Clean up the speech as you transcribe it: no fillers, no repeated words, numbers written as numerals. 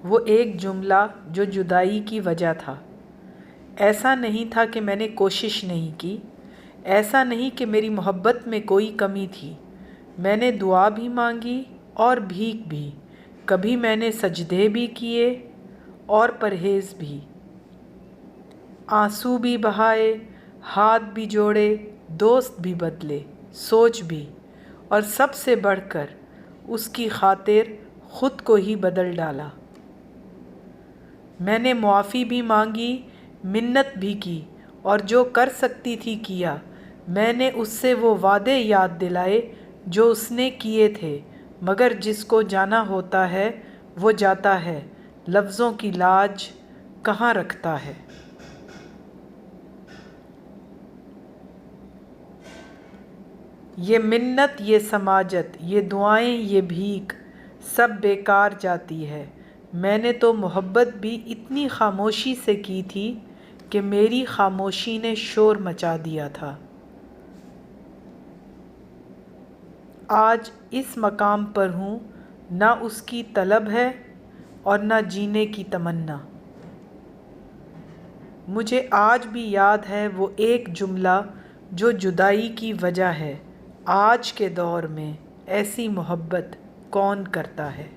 وہ ایک جملہ جو جدائی کی وجہ تھا۔ ایسا نہیں تھا کہ میں نے کوشش نہیں کی، ایسا نہیں کہ میری محبت میں کوئی کمی تھی۔ میں نے دعا بھی مانگی اور بھیک بھی، کبھی میں نے سجدے بھی کیے اور پرہیز بھی، آنسو بھی بہائے، ہاتھ بھی جوڑے، دوست بھی بدلے، سوچ بھی، اور سب سے بڑھ کر اس کی خاطر خود کو ہی بدل ڈالا۔ میں نے معافی بھی مانگی، منت بھی کی، اور جو کر سکتی تھی کیا۔ میں نے اس سے وہ وعدے یاد دلائے جو اس نے کیے تھے، مگر جس کو جانا ہوتا ہے وہ جاتا ہے، لفظوں کی لاج کہاں رکھتا ہے۔ یہ منت، یہ سماجت، یہ دعائیں، یہ بھیک، سب بیکار جاتی ہے۔ میں نے تو محبت بھی اتنی خاموشی سے کی تھی کہ میری خاموشی نے شور مچا دیا تھا۔ آج اس مقام پر ہوں، نہ اس کی طلب ہے اور نہ جینے کی تمنا۔ مجھے آج بھی یاد ہے وہ ایک جملہ جو جدائی کی وجہ ہے، آج کے دور میں ایسی محبت کون کرتا ہے۔